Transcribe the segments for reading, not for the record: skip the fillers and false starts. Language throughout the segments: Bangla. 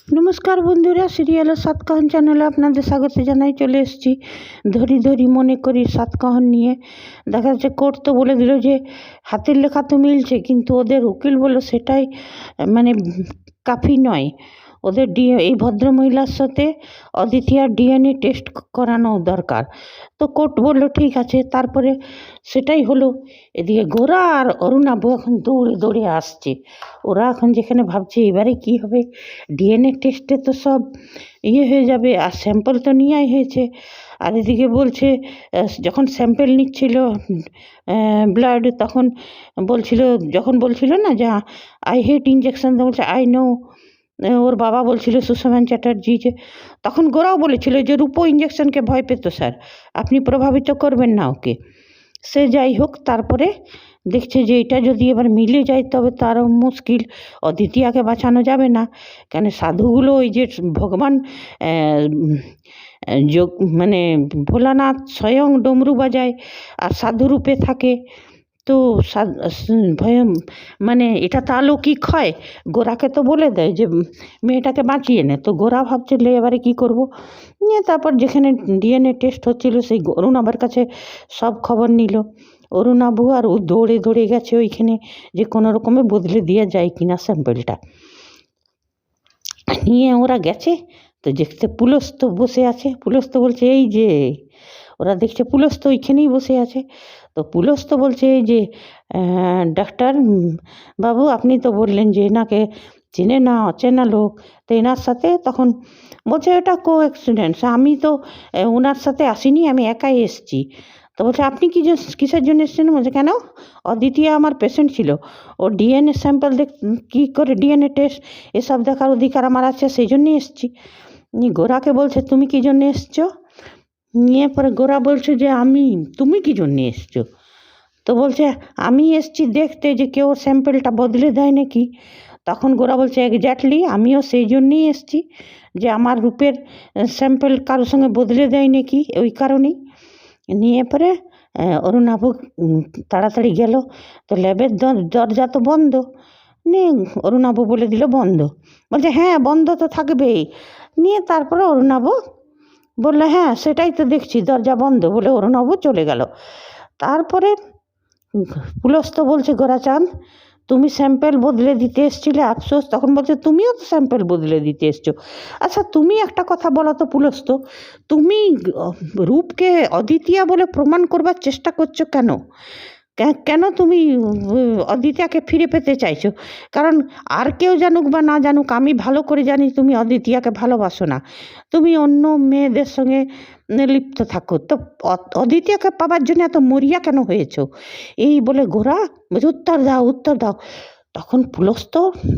নমস্কার বন্ধুরা, সিরিয়ালের সাতকাহন চ্যানেলে আপনাদের স্বাগত জানাই। চলে এসেছি ধরি ধরি মনে করি সাতকাহন নিয়ে। দেখা যাচ্ছে কোর্ট তো বলে দিল যে হাতের লেখা তো মিলছে, কিন্তু ওদের উকিল বলল সেটাই মানে কাফি নয়। ওদের এই ভদ্রমহিলার সাথে অদিতিয়ার ডিএনএ টেস্ট করানো দরকার। তো কোর্ট বলল ঠিক আছে। তারপরে সেটাই হলো। এদিকে গোরা আর অরুণাভ এখন দৌড়ে দৌড়ে আসছে। ওরা এখন যেখানে ভাবছে এবারে কি হবে, ডিএনএ টেস্টে তো সব হয়ে যাবে, আর স্যাম্পল তো নেওয়াই হয়েছে। আর এদিকে বলছে যখন স্যাম্পল নিচ্ছিল ব্লাড, তখন বলছিল না যে আই হেট ইঞ্জেকশন, বলছে আই নো। ওর বাবা বলছিল সুষমান চ্যাটার্জি, যে তখন গোরাও বলেছিল যে রূপো ইঞ্জেকশনকে ভয় পেত স্যার, আপনি প্রভাবিত করবেন না ওকে। সে যাই হোক, তারপরে দেখছে যে এটা যদি এবার মিলে যায় তবে তারও মুশকিল, অদিতিয়াকে বাঁচানো যাবে না। কেন সাধুগুলো ওই যে ভগবান যোগ মানে ভোলানাথ স্বয়ং ডমরু বাজায় আর সাধু রূপে থাকে। তো ভয় মানে এটা তো অলৌকিক হয়। গোরাকে তো বলে দেয় যে মেয়েটাকে বাঁচিয়ে নে। তো গোরা ভাবছে এবারে কী করব। নিয়ে তারপর যেখানে ডিএনএ টেস্ট হচ্ছিল সেই অরুণাভের কাছে সব খবর নিল। অরুণাভু আর ও দৌড়ে দৌড়ে গেছে ওইখানে যে কোনো রকমে বদলে দেওয়া যায় কিনা স্যাম্পলটা নিয়ে। ওরা গেছে তো দেখতে পুলস্ত বসে আছে। পুলস্ত বলছে এই যে, ওরা দেখছে পুলস্ত ওইখানেই বসে আছে। তো পুলস্ত বলছে এই যে ডাক্তার বাবু, আপনি তো বললেন যে এনাকে চেনে না, অচেনা লোক, তো এনার সাথে তখন বলছে এটা কো অ্যাক্সিডেন্টস, আমি তো ওনার সাথে আসিনি, আমি একাই এসেছি। তো বলছে আপনি কিসের জন্য এসেছেন? বলছে কেন, অদ্বিতীয় আমার পেশেন্ট ছিল, ও ডিএনএ স্যাম্পল কী করে ডিএনএ টেস্ট এসব দেখার অধিকার আমার আছে, সেই জন্যই এসেছি। গোরাকে বলছে তুমি কী জন্য এসছো? নিয়ে পরে গোরা বলছে যে তুমি কী জন্য এসছো? তো বলছে আমি এসছি দেখতে যে কেউ স্যাম্পলটা বদলে দেয় নাকি। তখন গোরা বলছে এক্স্যাক্টলি, আমিও সেই জন্যেই এসছি যে আমার রূপের স্যাম্পল কারোর সঙ্গে বদলে দেয় নাকি, ওই কারণেই। নিয়ে পরে অরুণাভ তাড়াতাড়ি গেল। তো ল্যাবের দরজা তো বন্ধ। নিয়ে অরুণাভ বলে দিল বন্ধ। বলছে হ্যাঁ বন্ধ তো থাকবেই। নিয়ে তারপরে অরুণাভ বললো হ্যাঁ সেটাই তো দেখছি, দরজা বন্ধ, বলে অরুণাভ চলে গেল। তারপরে পুলস্ত বলছে গোরাচাঁদ, তুমি স্যাম্পল বদলে দিতে এসছিলে, আফসোস। তখন বলছে তুমিও তো স্যাম্পল বদলে দিতে এসছো। আচ্ছা তুমি একটা কথা বলো তো পুলস্ত, তুমি রূপকে অদ্বিতীয়া বলে প্রমাণ করবার চেষ্টা করছো কেন? কেন তুমি অদ্বিতীয়াকে ফিরে পেতে চাইছো? কারণ আর কেউ জানুক বা না জানুক, আমি ভালো করে জানি তুমি অদ্বিতীয়াকে ভালোবাসো না, তুমি অন্য মেয়েদের সঙ্গে লিপ্ত থাকো। তো অদ্বিতীয়াকে পাবার জন্য এত মরিয়া কেন হয়েছ? এই বলে গোরা বলছে উত্তর দাও, উত্তর দাও। তখন পুলস্ত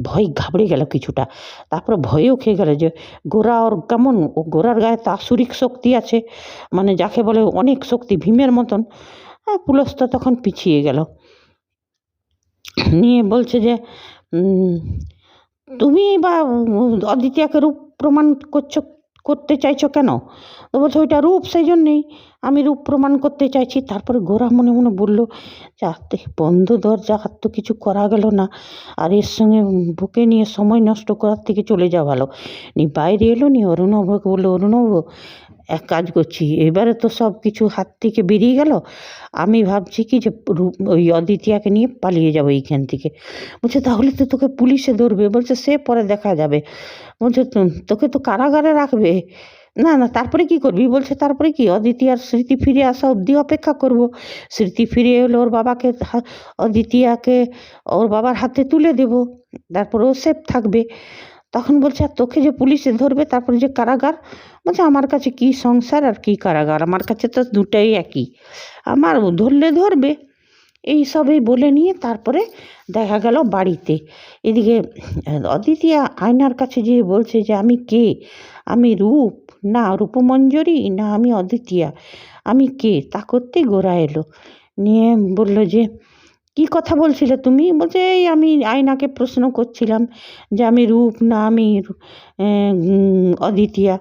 ভয় ঘাবড়ে গেল কিছুটা, তারপর ভয়েও খেয়ে গেল যে গোরা ওর কেমন, ও গোরার গায়ে তো আসুরিক শক্তি আছে, মানে যাকে বলে অনেক শক্তি, ভীমের মতন। পুলস্ত তখন পিছিয়ে গেল। নিয়ে বলছে যে তুমি বা অদ্বিতীয়াকে রূপ প্রমাণ করতে চাইছো কেন? তো বলছে ওইটা রূপ, সেই জন্যেই আমি রূপ প্রমাণ করতে চাইছি। তারপরে গোরা মনে মনে বলল যাতে বন্ধ দরজা, আর তো কিছু করা গেল না, আর এর সঙ্গে বুকে নিয়ে সময় নষ্ট করার থেকে চলে যাওয়া ভালো। বাইরে এলো, অরুণাভকে বললো অরুণাভ এক কাজ করছি, এবারে তো সব কিছু হাত থেকে বেরিয়ে গেল, আমি ভাবছি কি যে ওই অদ্বিতীয়াকে নিয়ে পালিয়ে যাবো এইখান থেকে। বলছে তাহলে তো তোকে পুলিশে ধরবে। বলছে সে পরে দেখা যাবে। বলছে তোকে তো কারাগারে রাখবে। না না, তারপরে কি করবি? বলছে তারপরে কি, অদ্বিতীয়ার স্মৃতি ফিরে আসা অবধি অপেক্ষা করব। স্মৃতি ফিরে এলে ওর বাবাকে অদ্বিতীয়াকে ওর বাবার হাতে তুলে দেব, তারপর ও সেফ থাকবে। তখন বলছে আর তোকে যে পুলিশে ধরবে, তারপরে যে কারাগার। বলছে আমার কাছে কি সংসার আর কি কারাগার, আমার কাছে তো দুটাই একই, আমার ধরলে ধরবে। এই সবই বলে নিয়ে তারপরে দেখা গেল বাড়িতে। এদিকে অদ্বিতীয়া আয়নার কাছে যেয়ে বলছে যে আমি কে, আমি রূপ না রূপমঞ্জরি, না আমি অদ্বিতীয়া, আমি কে? তা করতে গোরা এলো। নিয়ে বলল যে কি কথা বলছিলে তুমি? বলছে এই আমি আয়নাকে প্রশ্ন করছিলাম যে আমি রূপ না আমি অদ্বিতীয়া।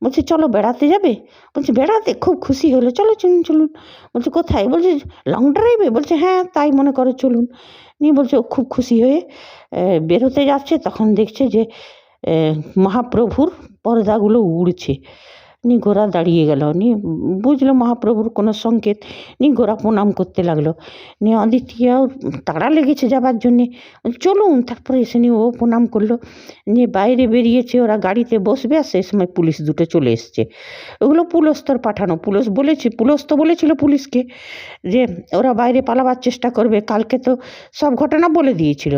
বলছে চলো বেড়াতে যাবে? বলছে বেড়াতে? খুব খুশি হলো, চলো চলুন চলুন। বলছে কোথায়? বলছে লং ড্রাইভে। বলছে হ্যাঁ তাই মনে করো চলুন। নিয়ে বলছে ও খুব খুশি হয়ে বেরোতে যাচ্ছে, তখন দেখছে যে মহাপ্রভুর পর্দাগুলো উড়ছে। নিয়ে গোরা দাঁড়িয়ে গেল, নিয়ে বুঝলো মহাপ্রভুর কোনো সংকেত, নিয়ে গোরা প্রণাম করতে লাগলো। নিয়ে অদিতিয়াও তাড়া লেগেছে যাবার জন্যে, চলুন, তারপরে এসে নিয়ে ও প্রণাম করলো। নিয়ে বাইরে বেরিয়েছে, ওরা গাড়িতে বসবে, আর সেই সময় পুলিশ দুটো চলে এসছে। ওগুলো পুলস্তর পাঠানো, পুলস্ত বলেছিল পুলিশকে যে ওরা বাইরে পালাবার চেষ্টা করবে, কালকে তো সব ঘটনা বলে দিয়েছিল।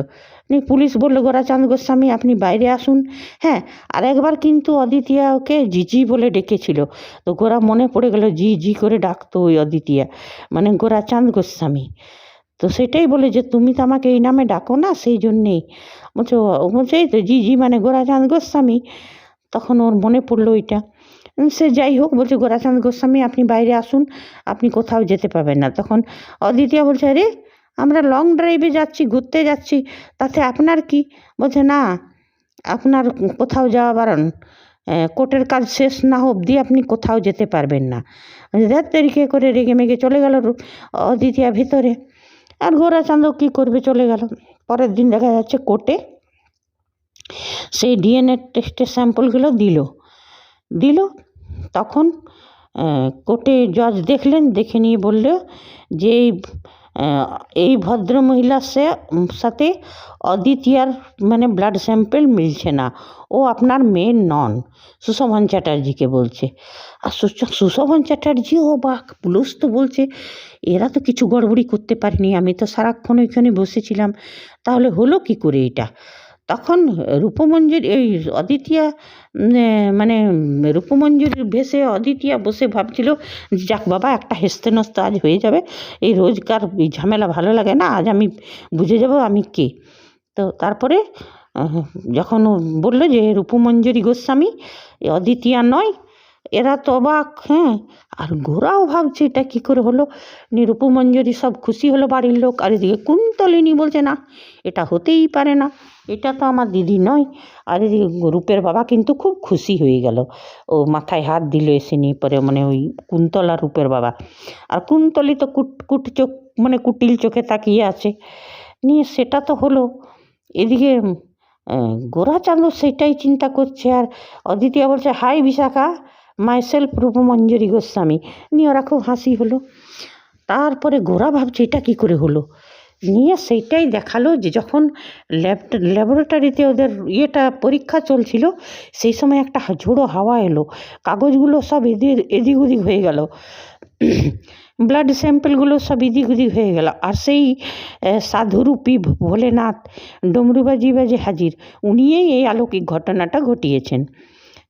নিয়ে পুলিশ বললো, গোরাচাঁদ গোস্বামী আপনি বাইরে আসুন। হ্যাঁ, আর একবার কিন্তু অদিতিয়া ওকে জিজি বলে ডেকেছিল, তো গোরা মনে পড়ে গেল জি জি করে ডাকতো ওই অদিতিয়া, মানে গোরাচাঁদ গোস্বামী। তো সেটাই বলে যে তুমি তো আমাকে এই নামে ডাকো না, সেই জন্যেই বলছে এই তো জি জি মানে গোরাচাঁদ গোস্বামী। তখন ওর মনে পড়লো ওইটা। সে যাই হোক, বলছে গোরাচাঁদ গোস্বামী আপনি বাইরে আসুন, আপনি কোথাও যেতে পাবেন না। তখন অদিতিয়া বলছে, আরে আমরা লং ড্রাইভে যাচ্ছি, ঘুরতে যাচ্ছি, তাতে আপনার কি? বলছে না, আপনার কোথাও যাওয়া বারণ, কোর্টের কাজ শেষ না অবধি আপনি কোথাও যেতে পারবেন না। দেড় তারিখে করে রেগে মেগে চলে গেল অদিতিয়া ভিতরে। আর গোরাচাঁদও কী করবে, চলে গেল। পরের দিন দেখা যাচ্ছে কোর্টে সেই ডিএনএ টেস্টের স্যাম্পলগুলো দিল। তখন কোর্টে জজ দেখলেন, দেখে নিয়ে বলল যে এই ভদ্র মহিলার সাথে অদিতিয়ার মানে ব্লাড স্যাম্পল মিলছে না, ও আপনার মেয়ে নন। সুশোভন চ্যাটার্জিকে বলছে। আর সুশোভন চ্যাটার্জিও অবাক, পুলিশ তো বলছে এরা তো কিছু গড়বড়ি করতে পারেনি, আমি তো সারাক্ষণ ওইখানে বসেছিলাম, তাহলে হলো কি করে এটা? তখন রূপমঞ্জুরি এই অদিতিয়া মানে রূপমঞ্জুরির ভেসে অদিতিয়া বসে ভাবছিল, যাক বাবা একটা হেস্তেনস্ত আজ হয়ে যাবে, এই রোজকার এই ঝামেলা ভালো লাগে না, আজ আমি বুঝে যাব আমি কে। তো তারপরে যখন ও বললো যে রূপমঞ্জুরি গোস্বামী, অদিতিয়া নয়, এরা তো অবাক। হ্যাঁ, আর গোরাও ভাবছে এটা কী করে হলো। রূপমঞ্জুরি সব খুশি হলো বাড়ির লোক, আর এদিকে কুন্তলিনী বলছে না, এটা হতেই পারে না, এটা তো আমার দিদি নয়। আর এদিকে রূপের বাবা কিন্তু খুব খুশি হয়ে গেল, ও মাথায় হাত দিল এসে নিয়ে, পরে মানে ওই কুন্তল আর রূপের বাবা। আর কুন্তলি তো কুটিল চোখে তাকিয়ে আছে। নিয়ে সেটা তো হলো, এদিকে গোরাচাঁদ সেটাই চিন্তা করছে। আর অদিতিয়া বলছে, হাই বিশাখা, মাইসেলফ রূপমঞ্জুরি গোস্বামী। নিয়ে ওরা খুব হাসি হলো। তারপরে গোরা ভাবছে এটা কী করে হলো। নিয়ে সেইটাই দেখালো যে যখন ল্যাবরেটরিতে ওদের পরীক্ষা চলছিল, সেই সময় একটা ঝোড়ো হাওয়া এলো, কাগজগুলো সব এদিক ওদিক হয়ে গেল, ব্লাড স্যাম্পলগুলো সব এদিক ওদিক হয়ে গেল। আর সেই সাধুরূপী ভোলেনাথ ডমরুবাজি বাজে হাজির, উনিই এই অলৌকিক ঘটনাটা ঘটিয়েছেন।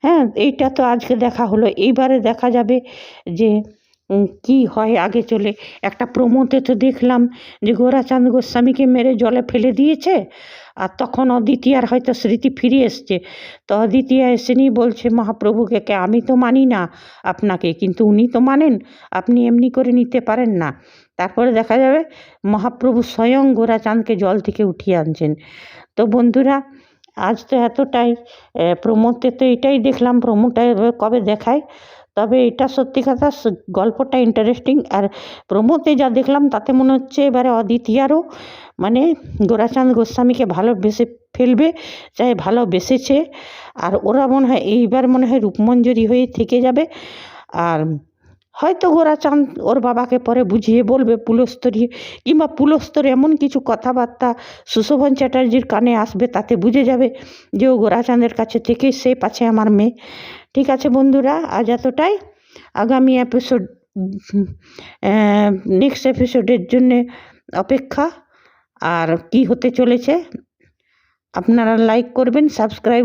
হ্যাঁ, এইটা তো আজকে দেখা হলো, এইবারে দেখা যাবে যে কি হয় আগে চলে। একটা প্রোমোতে তো দেখলাম যে গোরাচাঁদ গোস্বামীকে মেরে জলে ফেলে দিয়েছে, আর তখন অদিতিয়ার হয়তো স্মৃতি ফিরে এসছে। তো অদিতিয়া এসে নিয়ে বলছে মহাপ্রভুকে, আমি তো মানি না আপনাকে, কিন্তু উনি তো মানেন, আপনি এমনি করে নিতে পারেন না। তারপরে দেখা যাবে মহাপ্রভু স্বয়ং গোরাচাঁদকে জল থেকে উঠিয়ে আনছেন। তো বন্ধুরা, আজ তো এতটাই। প্রোমোতে তো এটাই দেখলাম, প্রোমোটা কবে দেখায়। তবে এটা সত্যি কথা, গল্পটা ইন্টারেস্টিং। আর প্রোমোতে যা দেখলাম তাতে মনে হচ্ছে এবারে অদিতিয়ারও মানে গোরাচাঁদ গোস্বামীকে ভালোবেসে ফেলবে, চাই ভালোবেসেছে। আর ওরা মনে হয় এইবার মনে হয় রূপমঞ্জুরি হয়ে থেকে যাবে। আর হয়তো গোরাচাঁদ ওর বাবাকে পরে বুঝিয়ে বলবে পুলস্তরে, কিংবা পুলস্তরে এমন কিছু কথাবার্তা সুশোভন চ্যাটার্জির কানে আসবে, তাতে বুঝে যাবে যে ও গোরাচাঁদের কাছে থেকে সে পাচ্ছে আমার মেয়ে। ঠিক আছে বন্ধুরা, আজ এতটাই। আগামী এপিসোড নেক্সট এপিসোডের জন্যে অপেক্ষা। আর কি হতে চলেছে আপনারা লাইক করবেন, সাবস্ক্রাইব